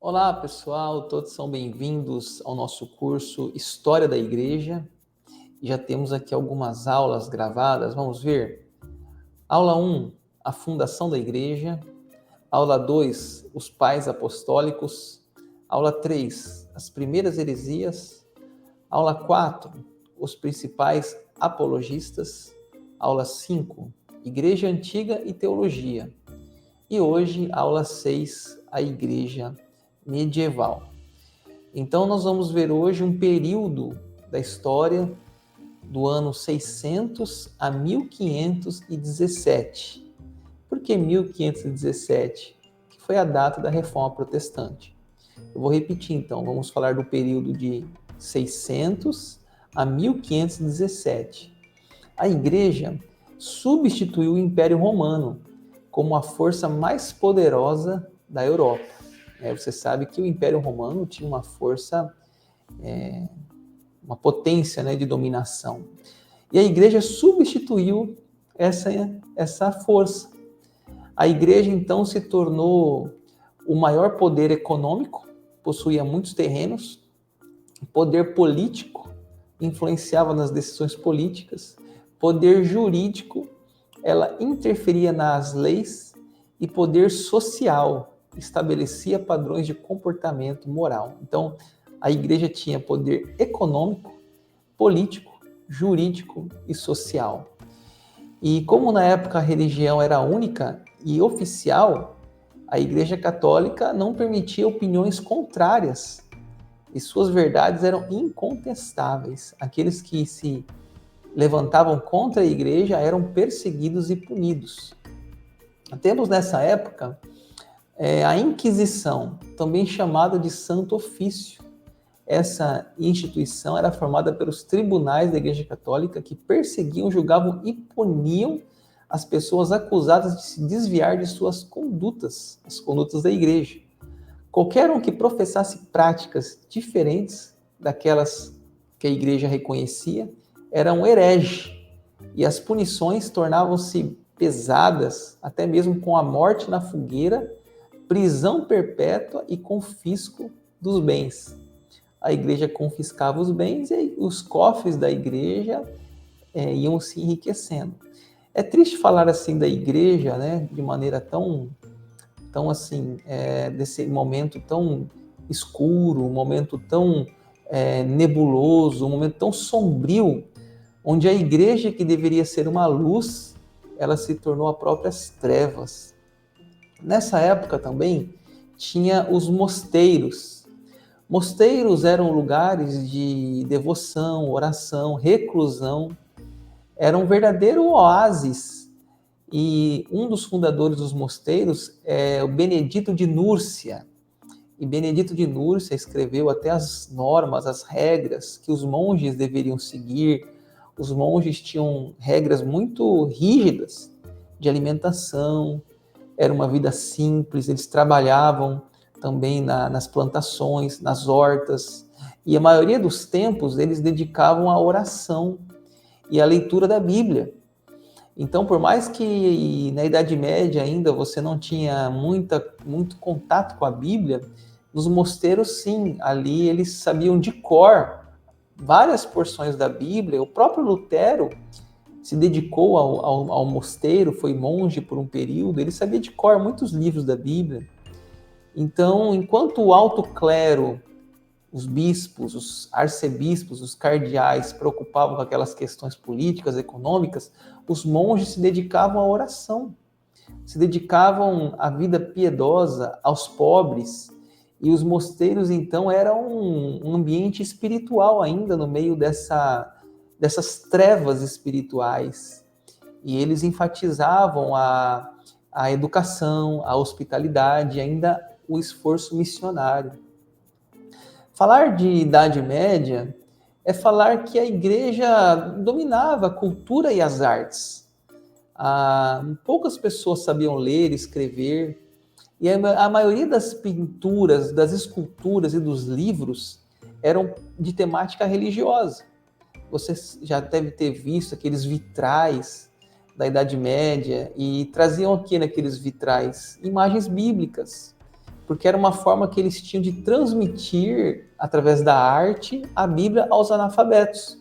Olá, pessoal, todos são bem-vindos ao nosso curso História da Igreja. Já temos aqui algumas aulas gravadas, vamos ver? Aula 1, a fundação da Igreja. Aula 2, os pais apostólicos. Aula 3, as primeiras heresias. Aula 4, os principais apologistas. Aula 5, Igreja Antiga e Teologia. E hoje, aula 6, a Igreja Medieval. Então, nós vamos ver hoje um período da história do ano 600 a 1517. Por que 1517? Que foi a data da Reforma Protestante. Eu vou repetir, então, vamos falar do período de 600 a 1517. A Igreja substituiu o Império Romano como a força mais poderosa da Europa. Você sabe que o Império Romano tinha uma força, uma potência, de dominação. E a Igreja substituiu essa força. A Igreja, então, se tornou o maior poder econômico, possuía muitos terrenos, poder político, influenciava nas decisões políticas, poder jurídico, ela interferia nas leis, e poder social, estabelecia padrões de comportamento moral. Então, a Igreja tinha poder econômico, político, jurídico e social. E como na época a religião era única e oficial, a Igreja Católica não permitia opiniões contrárias e suas verdades eram incontestáveis. Aqueles que se levantavam contra a Igreja eram perseguidos e punidos. Temos nessa época a Inquisição, também chamada de Santo Ofício. Essa instituição era formada pelos tribunais da Igreja Católica que perseguiam, julgavam e puniam as pessoas acusadas de se desviar de suas condutas, as condutas da Igreja. Qualquer um que professasse práticas diferentes daquelas que a Igreja reconhecia era um herege, e as punições tornavam-se pesadas, até mesmo com a morte na fogueira, prisão perpétua e confisco dos bens. A Igreja confiscava os bens e os cofres da Igreja iam se enriquecendo. É triste falar assim da Igreja, de maneira tão assim, desse momento tão escuro, um momento tão nebuloso, um momento tão sombrio, onde a Igreja, que deveria ser uma luz, ela se tornou as próprias trevas. Nessa época também tinha os mosteiros. Mosteiros eram lugares de devoção, oração, reclusão. Era um verdadeiro oásis. E um dos fundadores dos mosteiros é o Benedito de Núrcia. E Benedito de Núrcia escreveu até as normas, as regras que os monges deveriam seguir. Os monges tinham regras muito rígidas de alimentação, era uma vida simples, eles trabalhavam também nas plantações, nas hortas, e a maioria dos tempos eles dedicavam à oração e à leitura da Bíblia. Então, por mais que na Idade Média ainda você não tinha muito contato com a Bíblia, nos mosteiros sim, ali eles sabiam de cor várias porções da Bíblia. O próprio Lutero se dedicou ao mosteiro, foi monge por um período, ele sabia de cor muitos livros da Bíblia. Então, enquanto o alto clero, os bispos, os arcebispos, os cardeais se preocupavam com aquelas questões políticas, econômicas, os monges se dedicavam à oração, se dedicavam à vida piedosa, aos pobres, e os mosteiros, então, eram um ambiente espiritual ainda no meio dessas trevas espirituais. E eles enfatizavam a educação, a hospitalidade, ainda o esforço missionário. Falar de Idade Média é falar que a Igreja dominava a cultura e as artes. Poucas pessoas sabiam ler, escrever, e a maioria das pinturas, das esculturas e dos livros eram de temática religiosa. Você já deve ter visto aqueles vitrais da Idade Média e traziam aqui naqueles vitrais imagens bíblicas. porque era uma forma que eles tinham de transmitir, através da arte, a Bíblia aos analfabetos.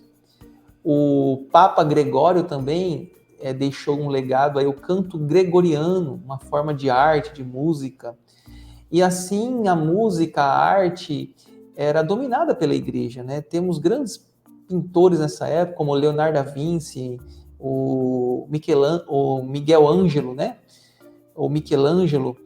O Papa Gregório também deixou um legado aí, o canto gregoriano, uma forma de arte, de música. E assim a música, a arte era dominada pela igreja, né? Temos grandes pintores nessa época, como Leonardo da Vinci, o Miguel Ângelo, né? O Michelangelo.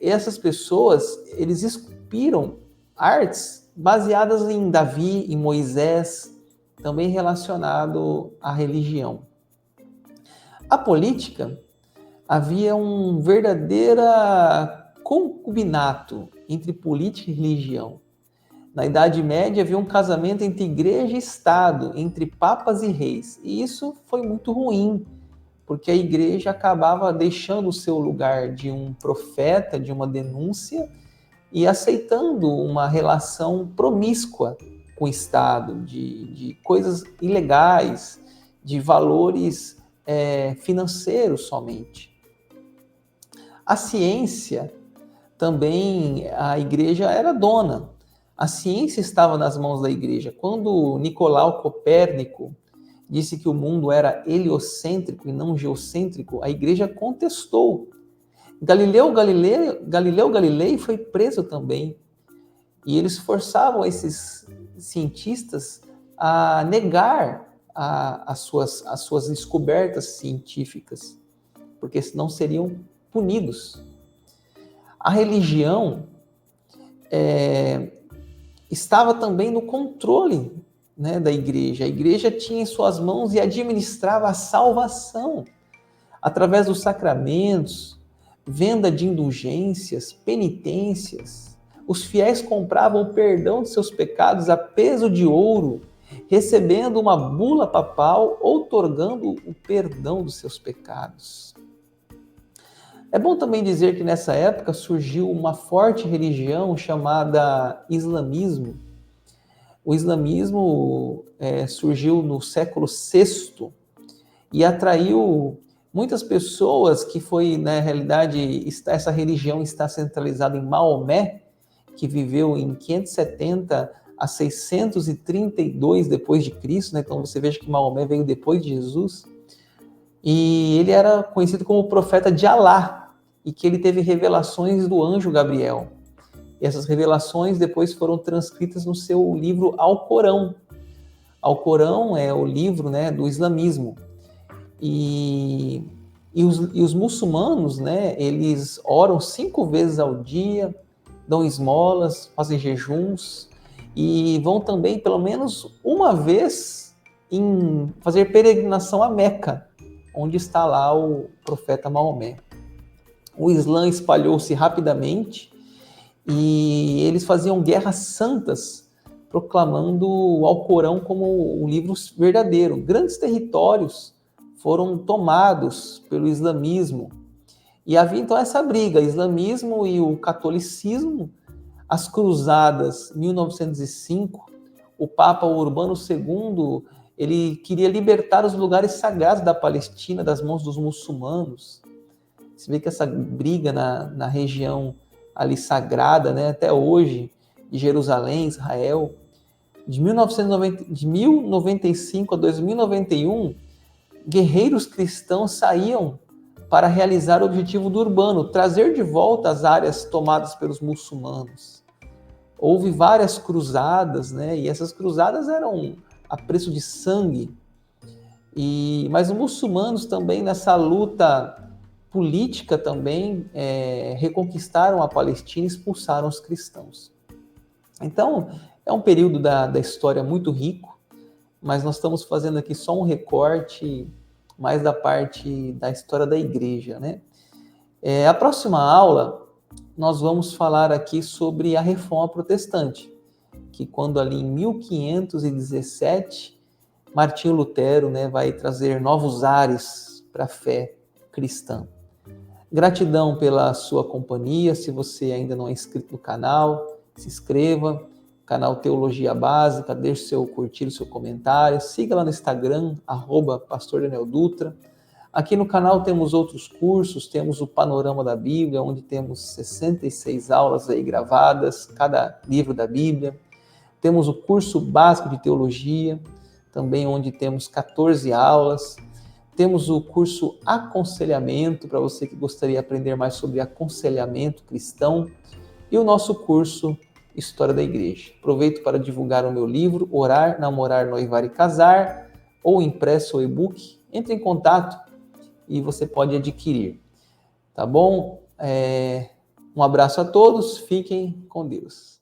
Essas pessoas, eles esculpiram artes baseadas em Davi, em Moisés, também relacionado à religião. A política, havia um verdadeiro concubinato entre política e religião. Na Idade Média havia um casamento entre igreja e Estado, entre papas e reis. E isso foi muito ruim, porque a igreja acabava deixando o seu lugar de um profeta, de uma denúncia, e aceitando uma relação promíscua com o Estado, de coisas ilegais, de valores financeiros somente. A ciência também, a igreja era dona. A ciência estava nas mãos da igreja. Quando Nicolau Copérnico disse que o mundo era heliocêntrico e não geocêntrico, a igreja contestou. Galileu Galilei foi preso também. E eles forçavam esses cientistas a negar as suas descobertas científicas, porque senão seriam punidos. A religião estava também no controle, né, da igreja. A igreja tinha em suas mãos e administrava a salvação através dos sacramentos, venda de indulgências, penitências. Os fiéis compravam o perdão de seus pecados a peso de ouro, recebendo uma bula papal, outorgando o perdão dos seus pecados. É bom também dizer que nessa época surgiu uma forte religião chamada islamismo. O islamismo surgiu no século VI e atraiu muitas pessoas que foi, na realidade, essa religião está centralizada em Maomé, que viveu em 570 a 632 depois de Cristo, né? Então você veja que Maomé veio depois de Jesus. E ele era conhecido como o profeta de Alá, e que ele teve revelações do anjo Gabriel. E essas revelações depois foram transcritas no seu livro Alcorão. Alcorão é o livro, né, do islamismo. E os muçulmanos, né, eles oram 5 vezes ao dia, dão esmolas, fazem jejuns e vão também pelo menos uma vez fazer peregrinação a Meca, onde está lá o profeta Maomé. O Islã espalhou-se rapidamente e eles faziam guerras santas, proclamando o Alcorão como um livro verdadeiro. Grandes territórios foram tomados pelo islamismo. E havia então essa briga, islamismo e o catolicismo. As cruzadas, 1905, o Papa Urbano II, ele queria libertar os lugares sagrados da Palestina das mãos dos muçulmanos. Você vê que essa briga na região ali sagrada, né, até hoje, de Jerusalém, Israel, de 1095 a 2091, guerreiros cristãos saíam para realizar o objetivo do Urbano, trazer de volta as áreas tomadas pelos muçulmanos. Houve várias cruzadas, né, e essas cruzadas eram a preço de sangue. Mas os muçulmanos também, nessa luta política também, reconquistaram a Palestina e expulsaram os cristãos. Então, é um período da história muito rico, mas nós estamos fazendo aqui só um recorte mais da parte da história da igreja, né? A próxima aula, nós vamos falar aqui sobre a Reforma Protestante, que quando ali em 1517, Martinho Lutero, né, vai trazer novos ares para a fé cristã. Gratidão pela sua companhia. Se você ainda não é inscrito no canal, se inscreva. Canal Teologia Básica, deixe seu curtir, seu comentário. Siga lá no Instagram, @Pastor Daniel Dutra. Aqui no canal temos outros cursos, temos o Panorama da Bíblia, onde temos 66 aulas aí gravadas, cada livro da Bíblia. Temos o curso básico de teologia, também onde temos 14 aulas. Temos o curso Aconselhamento, para você que gostaria de aprender mais sobre aconselhamento cristão. E o nosso curso História da Igreja. Aproveito para divulgar o meu livro, Orar, Namorar, Noivar e Casar, ou impresso ou e-book. Entre em contato e você pode adquirir. Tá bom? Um abraço a todos, fiquem com Deus.